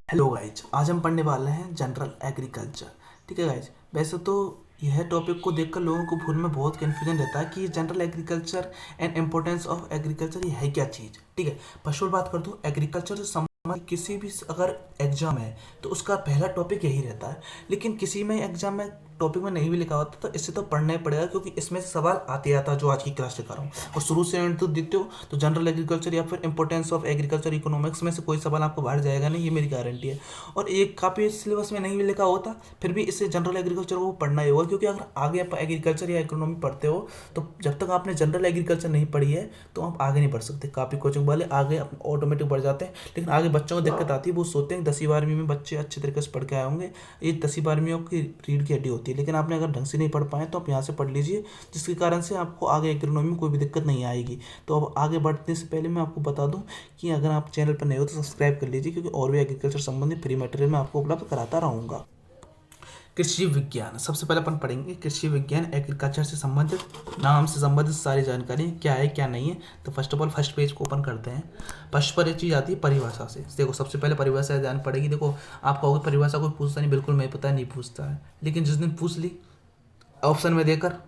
Hello guys, आज हम पढ़ने वाले हैं जनरल एग्रीकल्चर। ठीक है गाइज, वैसे तो यह टॉपिक को देखकर लोगों को भूल में बहुत कन्फ्यूजन रहता है कि general agriculture and importance of agriculture ये है क्या चीज़। ठीक है, फर्स्ट ऑफ ऑल बात कर दूँ, एग्रीकल्चर से संबंधित किसी भी अगर एग्जाम है तो उसका पहला टॉपिक यही रहता है। लेकिन किसी में एग्जाम में टॉपिक में नहीं भी लिखा होता तो इससे तो पढ़ना ही पड़ेगा, क्योंकि इसमें से सवाल आते आता जो आज की क्लास से कर रहा हूँ। और शुरू से एंड तक देखते हो तो जनरल एग्रीकल्चर या फिर इंपॉर्टेंस ऑफ एग्रीकल्चर इकोनॉमिक्स में से कोई सवाल आपको बाहर जाएगा नहीं, ये मेरी गारंटी है। और एक काफ़ी सिलेबस में नहीं भी लिखा होता फिर भी इससे जनरल एग्रीकल्चर को पढ़ना ही होगा, क्योंकि अगर आगे आप एग्रीकल्चर या इकोनॉमी पढ़ते हो तो जब तक आपने जनरल एग्रीकल्चर नहीं पढ़ी है तो आप आगे नहीं बढ़ सकते। काफ़ी कोचिंग वाले आगे ऑटोमेटिक बढ़ जाते हैं, लेकिन आगे बच्चों को दिक्कत आती है। वो सोचते हैं 10वीं 12वीं में बच्चे अच्छे तरीके से पढ़ के आए होंगे, ये 10वीं 12वीं की रीढ़ की हड्डी होती है। लेकिन आपने अगर ढंग से नहीं पढ़ पाए तो आप यहाँ से पढ़ लीजिए, जिसके कारण से आपको आगे इकोनॉमी में कोई भी दिक्कत नहीं आएगी। तो अब आगे बढ़ने से पहले मैं आपको बता दूं कि अगर आप चैनल पर नए हो तो सब्सक्राइब कर लीजिए, क्योंकि और भी एग्रीकल्चर संबंधित फ्री मटेरियल मैं आपको उपलब्ध कराता रहूँगा। कृषि विज्ञान, सबसे पहले अपन पढ़ेंगे कृषि विज्ञान एग्रीकल्चर से संबंधित, नाम से संबंधित सारी जानकारी क्या है क्या नहीं है। तो first of all first page को ओपन करते हैं। फर्स्ट पर एक चीज़ आती है परिभाषा से। देखो, सबसे पहले परिभाषा जान पड़ेगी। देखो, आप कहोगे परिभाषा कोई पूछता नहीं, बिल्कुल मैं पता नहीं पूछता है, लेकिन जिस दिन पूछ ली ऑप्शन में देकर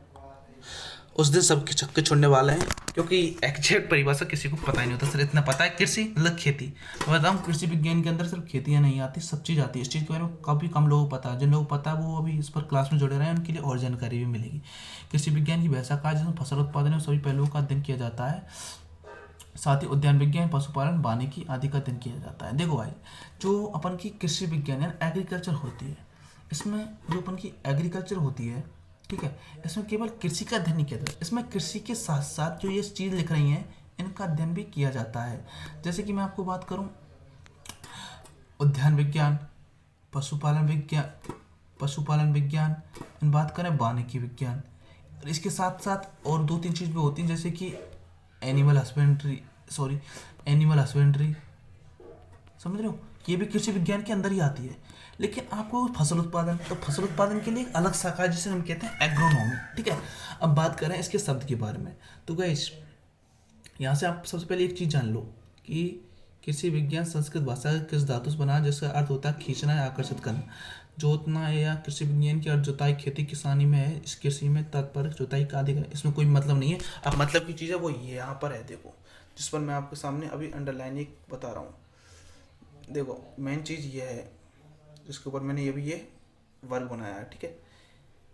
उस दिन सबके छक्के छोड़ने वाले हैं, क्योंकि एग्जैक्ट परिभाषा किसी को पता ही नहीं होता। सिर्फ इतना पता है कृषि मतलब खेती। मैं बताऊँ, कृषि विज्ञान के अंदर सिर्फ खेतियाँ नहीं आती, सब चीज़ आती है। इस चीज़ के बारे में काफ़ी कम लोगों को पता है। जिन लोगों को पता है वो अभी इस पर क्लास में जुड़े रहे हैं, उनके लिए और जानकारी भी मिलेगी। कृषि विज्ञान की वैसा कार्य जिसमें फसल उत्पादन और सभी पहलुओं का अध्ययन किया जाता है। साथ ही उद्यान विज्ञान, पशुपालन, वानिकी आदि का अध्ययन किया जाता है। देखो भाई, जो अपन की कृषि विज्ञान यानी एग्रीकल्चर होती है, इसमें जो अपन की एग्रीकल्चर होती है, ठीक है, इसमें केवल कृषि का अध्ययन नहीं किया जाता, इसमें कृषि के साथ साथ जो ये चीज़ लिख रही हैं इनका अध्ययन भी किया जाता है। जैसे कि मैं आपको बात करूं, उद्यान विज्ञान, पशुपालन विज्ञान इन बात करें वानिकी विज्ञान, और इसके साथ साथ और दो तीन चीज़ भी होती हैं, जैसे कि एनिमल हस्बेंड्री, समझ रहे हो, ये भी कृषि विज्ञान के अंदर ही आती है। लेकिन आपको फसल उत्पादन, तो फसल उत्पादन के लिए एक अलग शाखा है जिसे हम कहते हैं एग्रोनॉमी। ठीक है, अब बात करें इसके शब्द के बारे में। तो गाइस, यहाँ से आप सबसे पहले एक चीज़ जान लो कि कृषि विज्ञान संस्कृत भाषा के किस धातु से बना है, जिसका अर्थ होता है खींचना या आकर्षित करना। जोतना है, या कृषि विज्ञान की अर्थ जुताई खेती किसानी में है। इस कृषि में तात्पर्य जुताई का अधिक है, इसमें कोई मतलब नहीं है। अब मतलब की चीज़ है वो ये यहाँ पर है, देखो, जिस पर मैं आपके सामने अभी अंडरलाइन एक बता रहा हूँ। देखो, मेन चीज़ ये है जिसके ऊपर मैंने ये वर्ग बनाया है। ठीक है,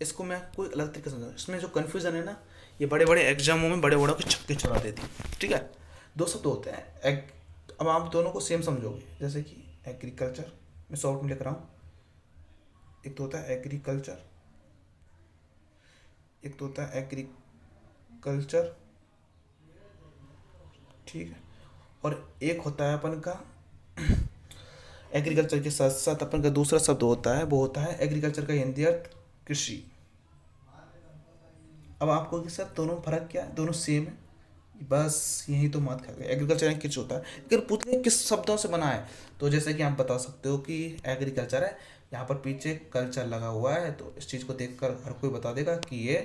इसको मैं कोई अलग तरीके से समझाऊँ। इसमें जो कन्फ्यूज़न है ना, ये बड़े बड़े एग्जामों में बड़े बड़ों के छक्के छुड़ा देती है। ठीक है, दो शब्द होते हैं अब आप दोनों को सेम समझोगे। जैसे कि एग्रीकल्चर, मैं शॉर्ट में लिख रहा हूँ, एक तो होता है एग्रीकल्चर, एक तो होता है एग्रीकल्चर, ठीक है, और एक होता है अपन का एग्रीकल्चर के साथ साथ अपन का दूसरा शब्द होता है, वो होता है एग्रीकल्चर का हिंदी अर्थ कृषि। अब आपको कि सर दोनों में फर्क क्या है, दोनों सेम है, बस यही तो मत खा गए। एग्रीकल्चर यानी कृषि होता है, लेकिन पूछ ले किस शब्दों से बना है, तो जैसे कि आप बता सकते हो कि एग्रीकल्चर है, यहाँ पर पीछे कल्चर लगा हुआ है, तो इस चीज़ को देखकर हर कोई बता देगा कि ये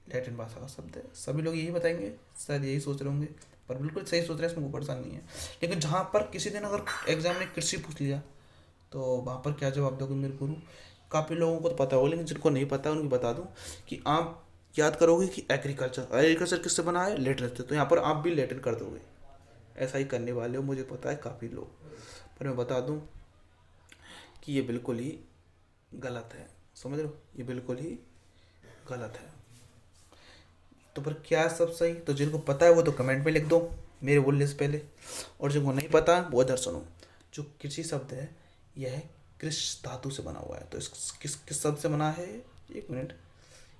लैटिन भाषा का शब्द है। सभी लोग यही बताएंगे, शायद यही सोच रहे होंगे, पर बिल्कुल सही सोच रहे हैं, इसमें कोई परेशान नहीं है। लेकिन जहाँ पर किसी दिन अगर एग्जाम में कृषि पूछ लिया तो वहाँ पर क्या जवाब दोगे मेरे गुरु? काफ़ी लोगों को तो पता होगा, लेकिन जिनको नहीं पता उनको बता दूँ कि आप याद करोगे कि एग्रीकल्चर किससे बना है, लैटिन से, तो यहाँ पर आप भी लैटिन कर दोगे। ऐसा ही करने वाले हो, मुझे पता है काफ़ी लोग, पर मैं बता दूँ कि ये बिल्कुल ही गलत है। समझ रहे हो, ये बिल्कुल ही गलत है। तो पर क्या सब सही? तो जिनको पता है वो तो कमेंट में लिख दो मेरे बोलने से पहले, और जिनको नहीं पता वो इधर सुनो। जो कृषि शब्द है यह कृष धातु से बना हुआ है। तो इस किस शब्द से बना है? एक मिनट,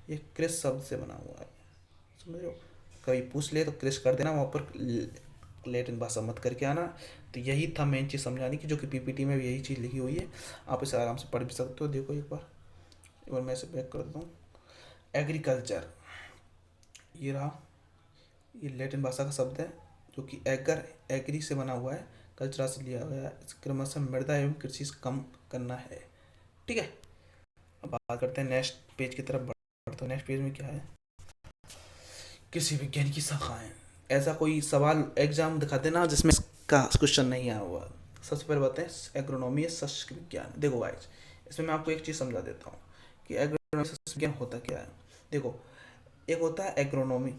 ये कृष शब्द से बना हुआ है, समझ रहे हो? कभी पूछ ले तो कृष कर देना, वहाँ पर लैटिन भाषा मत करके आना। तो यही था मेन चीज़ समझाने की, जो कि पीपीटी में भी यही चीज़ लिखी हुई है। आप इसे आराम से पढ़ भी सकते हो। देखो एक बार मैं इसे बैक कर देता हूँ। एग्रीकल्चर ये रहा, ये लैटिन भाषा का शब्द है, जो कि एग्री से बना हुआ है, कल्चरा से लिया हुआ है। क्रमशः मृदा एवं कृषि से कम करना है। ठीक है, अब बात करते हैं नेक्स्ट पेज की तरफ बढ़ते हैं। नेक्स्ट पेज में क्या है? कृषि विज्ञान की शाखाएं। ऐसा कोई सवाल एग्जाम दिखा देना जिसमें इसका क्वेश्चन नहीं आया हुआ। सबसे पहले बताते हैं एग्रोनॉमी है शस्त्र विज्ञान। देखो गाइस, इसमें मैं आपको एक चीज़ समझा देता हूँ कि एग्रोनॉमी शस्त्र विज्ञान होता क्या है। देखो, एक होता है एग्रोनॉमी,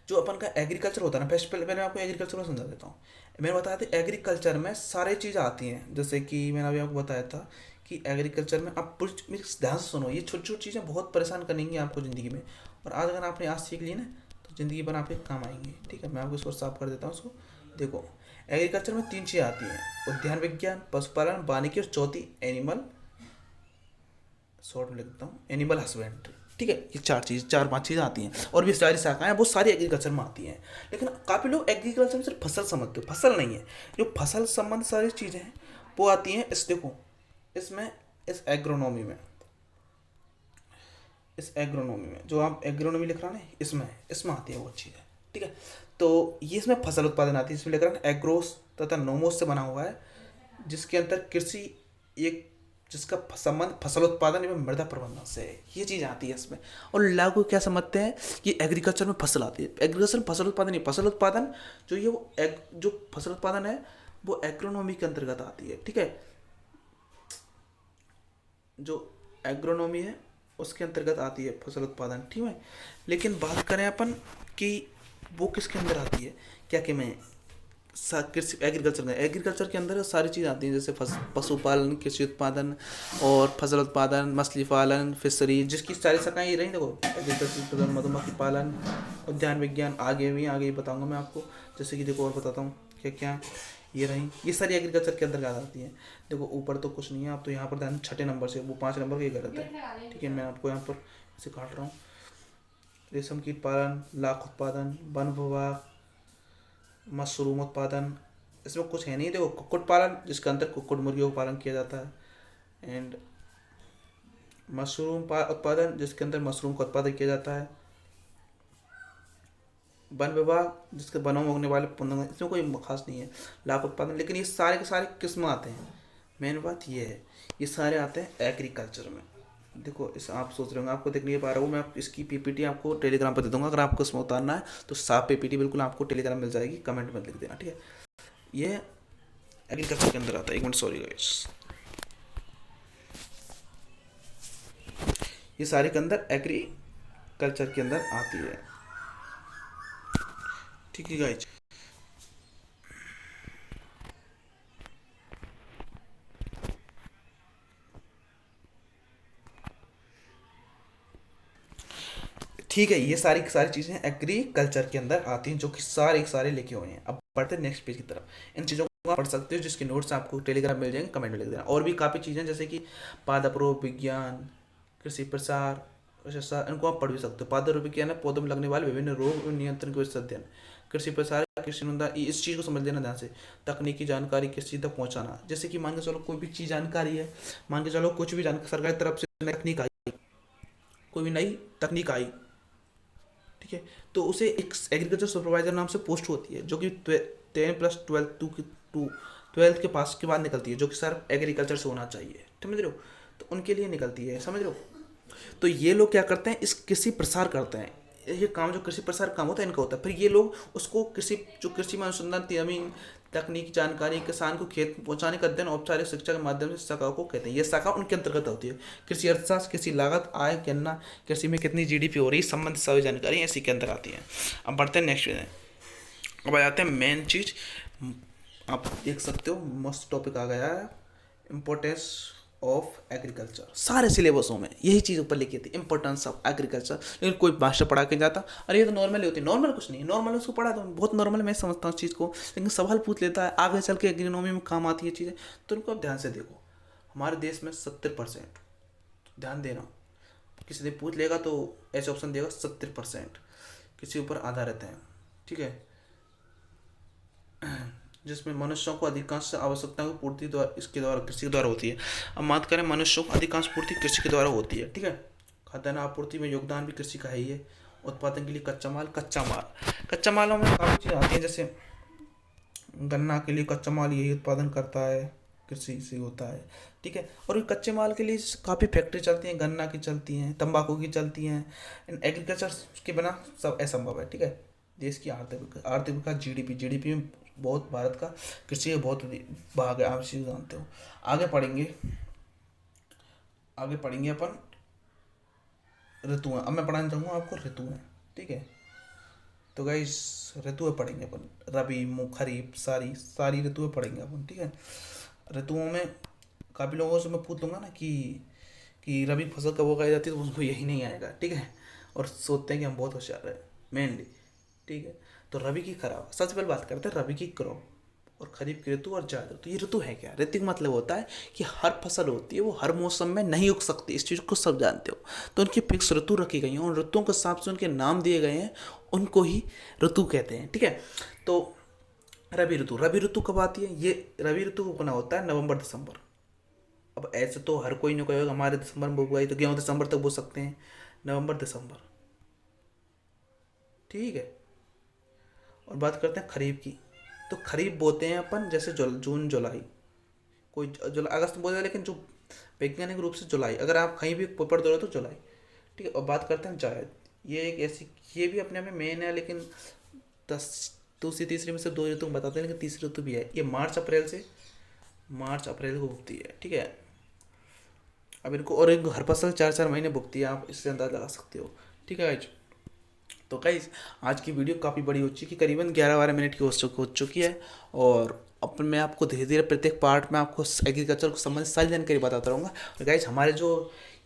जो अपन का एग्रीकल्चर होता है ना। फर्स्ट पहले मैं आपको एग्रीकल्चर में समझा देता हूँ। मैंने बताया था एग्रीकल्चर में सारी चीज़ आती हैं, जैसे कि मैंने अभी आपको बताया था कि एग्रीकल्चर में आप मेरे ध्यान से सुनो, ये छोटी छोटी चीज़ें बहुत परेशान करेंगी आपको ज़िंदगी में, और आज अगर आपने आज सीख ली ना तो ज़िंदगी भर आपके काम आएंगी। ठीक है, मैं आपको इसको साफ कर देता हूँ उसको। देखो, एग्रीकल्चर में 3 चीज़ें आती हैं, उद्यान विज्ञान, पशुपालन, वानिकी, और चौथी एनिमल, शॉर्ट में लिख देता हूँ, एनिमल हस्बेंड्री। ठीक है, ये 4 5 चीज़ें आती हैं, और भी सारी शाखाएं वो सारी एग्रीकल्चर में आती हैं। लेकिन काफ़ी लोग एग्रीकल्चर में सिर्फ फसल समझते हो, फसल नहीं है। जो फसल संबंध सारी चीज़ें हैं वो आती हैं इस, देखो इसमें, इस एग्रोनॉमी में जो आप एग्रोनॉमी लिख रहा ना, इसमें इसमें आती है वो चीज़ें। ठीक है, तो ये इसमें फसल उत्पादन आती है, इसमें लिख रहा है एग्रोस तथा नोमोस से बना हुआ है, जिसके अंदर कृषि एक, जिसका संबंध फसल उत्पादन एवं मृदा प्रबंधन से है। ये चीज़ आती है इसमें। और लागू क्या समझते हैं कि एग्रीकल्चर में फसल आती है। एग्रीकल्चर में फसल उत्पादन नहीं, फसल उत्पादन जो ये वो जो फसल उत्पादन है वो एग्रोनॉमी के अंतर्गत आती है। ठीक है, जो एग्रोनॉमी है उसके अंतर्गत आती है फसल उत्पादन। ठीक है, लेकिन बात करें अपन कि वो किसके अंदर आती है, क्या कि मैं कृषि एग्रीकल्चर के अंदर सारी चीज़ आती हैं, जैसे पशुपालन, कृषि उत्पादन, और फसल उत्पादन, मछली पालन, फिशरी, जिसकी सारी शाखाएं ये रही। देखो, एग्रीकल्चर, मधुमक्खी पालन, उद्यान विज्ञान, आगे बताऊंगा मैं आपको। जैसे कि देखो और बताता हूँ क्या क्या ये रही, ये सारी एग्रीकल्चर के अंदर आती हैं। देखो, ऊपर तो कुछ नहीं है, आप तो यहाँ पर ध्यान 6 नंबर से, वो 5 नंबर का गलत है। ठीक है, मैं आपको यहाँ पर इसे काट रहा हूँ। रेशम कीट पालन, लाख उत्पादन, वन विभाग, मशरूम उत्पादन, इसमें कुछ है नहीं। देखो, कुक्कुट पालन, जिसके अंदर कुक्कुट मुर्गियों का पालन किया जाता है, एंड मशरूम उत्पादन, जिसके अंदर मशरूम का उत्पादन किया जाता है, वन विभाग, जिसके वनों में उगने वाले पौधों, इसमें कोई खास नहीं है, लाख उत्पादन। लेकिन ये सारे के सारे किस्म आते हैं। मेन बात ये है, ये सारे आते हैं एग्रीकल्चर में। देखो, इस आप सोच रहे होंगे, आपको देख नहीं पा रहा हूँ मैं, इसकी पीपीटी आपको टेलीग्राम पर दे दूंगा। अगर आपको इसमें उतारना है तो साफ पीपीटी बिल्कुल आपको टेलीग्राम मिल जाएगी, कमेंट में लिख देना। ठीक है, ये एग्रीकल्चर के अंदर आता है। एक मिनट, सॉरी गाइस, ये सारे के अंदर एग्रीकल्चर के अंदर आती है। ठीक है गाइस, ठीक है, ये सारी की सारी चीज़ें एग्रीकल्चर के अंदर आती हैं, जो कि सारे सारे लिखे हुए हैं। अब बढ़ते हैं नेक्स्ट पेज की तरफ। इन चीज़ों को आप पढ़ सकते हो, जिसके नोट्स आपको टेलीग्राम मिल जाएंगे, कमेंट में लिख देना। और भी काफ़ी चीज़ें, जैसे कि पादप रोग विज्ञान, कृषि प्रसार, इनको आप पढ़ भी सकते हो। पादप रोग विज्ञान है पौधों में लगने वाले विभिन्न रोग और नियंत्रण के विषय अध्ययन। कृषि प्रसार, कृषि अनुसंधान, इस चीज़ को समझ लेना ध्यान से। तकनीकी जानकारी किसी तक पहुँचाना, जैसे कि मान के चलो कोई भी चीज़ जानकारी है, मान के चलो कुछ भी जानकारी सरकार की तरफ से तकनीक आई, कोई भी नई तकनीक आई, ठीक है, तो उसे एक एग्रीकल्चर सुपरवाइजर नाम से पोस्ट होती है, जो कि 10+12 के पास के बाद निकलती है, जो कि सर एग्रीकल्चर से होना चाहिए। समझ रहे हो, तो उनके लिए निकलती है, समझ रहे हो। तो ये लोग क्या करते हैं, इस कृषि प्रसार करते हैं। ये काम जो कृषि प्रसार काम होता है इनका होता है। फिर ये लोग उसको कृषि में अनुसंधान, जमीन, तकनीकी जानकारी, किसान को खेत पहुंचाने का अध्ययन, औपचारिक शिक्षा के माध्यम से शाखा को कहते हैं। ये शाखा उनके अंतर्गत होती है। कृषि अर्थशास्त्र, कृषि लागत, आय गणना, कृषि में कितनी जीडीपी हो रही है, संबंधित सभी जानकारी इसी के अंदर आती है। अब बढ़ते हैं नेक्स्ट में। अब आ जाते हैं मेन चीज, आप देख सकते हो मस्त टॉपिक आ गया है, इम्पोर्टेंस ऑफ एग्रीकल्चर। सारे सिलेबसों में यही चीज़ ऊपर लिखी थी, इंपॉर्टेंस ऑफ एग्रीकल्चर। लेकिन कोई मास्टर पढ़ा के जाता, अरे ये तो नॉर्मल होती है। नॉर्मल कुछ नहीं, नॉर्मल उसको पढ़ा तो बहुत नॉर्मल मैं समझता हूँ उस चीज़ को, लेकिन सवाल पूछ लेता है, आगे चल के एग्रोनॉमी में काम आती है चीज़ें। तो उनको आप ध्यान से देखो, हमारे देश में 70%, ध्यान देना, किसी ने पूछ लेगा तो ऐसे ऑप्शन देगा 70% किसी ऊपर आधारित है। ठीक है, जिसमें मनुष्यों को अधिकांश आवश्यकताओं की पूर्ति द्वारा इसके द्वारा कृषि के द्वारा होती है। अब बात करें, मनुष्यों को अधिकांश पूर्ति कृषि के द्वारा होती है। ठीक है, खाद्यान्न आपूर्ति में योगदान भी कृषि का है ही है। उत्पादन के लिए कच्चा मालों में काफ़ी चीज़ आती है, जैसे गन्ना के लिए कच्चा माल यही उत्पादन करता है, कृषि से होता है। ठीक है, और ये कच्चे माल के लिए काफ़ी फैक्ट्री चलती हैं, गन्ना की चलती हैं, तंबाकू की चलती हैं। एग्रीकल्चर के बिना सब असंभव है। ठीक है, देश की आर्थिक विकास, जीडीपी में बहुत भारत का कृषि का बहुत भाग है, आप इसी को जानते हो। आगे पढ़ेंगे अपन ऋतुएं। अब मैं पढ़ाना चाहूँगा आपको ऋतुएं, ठीक है। तो गाइस ऋतुएं पढ़ेंगे अपन, रबी, खरीफ, सारी ऋतुएं पढ़ेंगे अपन, ठीक है। ऋतुओं में काफ़ी लोगों से मैं पूछ लूँगा ना कि रबी फसल कब उगाई जाती है, तो उनको यही नहीं आएगा, ठीक है। और सोचते हैं कि हम बहुत होशियार है मेनली, ठीक है। तो रबी की खराब, सबसे पहले बात करते हैं रबी की क्रॉप और खरीफ की ऋतु और जायद ऋतु। ये ऋतु है क्या? ऋतु का मतलब होता है कि हर फसल होती है वो हर मौसम में नहीं उग सकती, इस चीज़ को सब जानते हो। तो उनकी फिक्स ऋतु रखी गई हैं, उन ऋतुओं के हिसाब से उनके नाम दिए गए हैं, उनको ही ऋतु कहते हैं, ठीक है। तो रबी ऋतु कब आती है? ये रबी ऋतु को बना होता है नवंबर दिसंबर। अब ऐसे तो हर कोई नहीं कहेगा हमारे दिसंबर में बुआई, तो गेहूँ दिसंबर तक बो सकते हैं, नवंबर दिसंबर, ठीक है। और बात करते हैं खरीफ की। तो खरीफ बोते हैं अपन जैसे जून जुलाई, कोई जुलाई अगस्त में बोते हैं, लेकिन जो वैज्ञानिक रूप से जुलाई, अगर आप कहीं भी पेपर दो रहे हो तो जुलाई, ठीक है। और बात करते हैं जायद। ये एक ऐसी, ये भी अपने में मेन है, लेकिन 10 दूसरी तीसरी में से 2 ऋतु बताते हैं, लेकिन तीसरी ऋतु भी है। ये मार्च अप्रैल को उगती है, ठीक है। अब इनको हर फसल 4-4 महीने बुकती है, आप इससे अंदाज़ लगा सकते हो, ठीक है गाइज। तो गाइज आज की वीडियो काफ़ी बड़ी हो चुकी, करीबन 11-12 मिनट की हो चुकी है। और अब मैं आपको धीरे धीरे प्रत्येक पार्ट में आपको एग्रीकल्चर को संबंधित सारी जानकारी बताता रहूँगा। और गाइज हमारे जो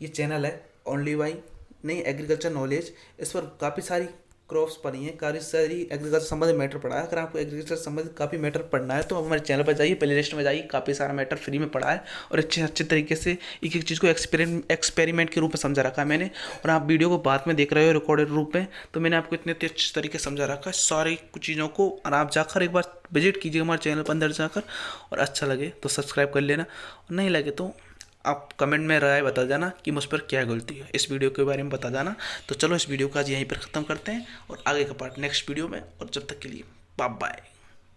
ये चैनल है ओनली बाई नहीं एग्रीकल्चर नॉलेज, इस पर काफ़ी सारी क्रॉप्स पढ़ी हैं, काफ़ी सारी एग्रीकल्चर संबंधित मैटर पढ़ा है। अगर आपको एग्रीकल्चर संबंधित काफ़ी मैटर पढ़ना है तो हमारे चैनल पर जाइए, प्ले लिस्ट में जाइए, काफ़ी सारा मैटर फ्री में पढ़ा है और अच्छे तरीके से एक एक चीज़ को एक्सपेरिमेंट के रूप में समझा रखा है मैंने। और आप वीडियो को बाद में देख रहे हो रिकॉर्डेड रूप में, तो मैंने आपको इतने अच्छे तरीके से समझा रखा है सारी कुछ चीज़ों को। और आप जाकर एक बार विजिट कीजिए हमारे चैनल पर अंदर जाकर, और अच्छा लगे तो सब्सक्राइब कर लेना, और नहीं लगे तो आप कमेंट में राय बता जाना कि मुझ पर क्या गलती है, इस वीडियो के बारे में बता जाना। तो चलो इस वीडियो को आज यहीं पर ख़त्म करते हैं और आगे का पार्ट नेक्स्ट वीडियो में, और जब तक के लिए बाय बाय।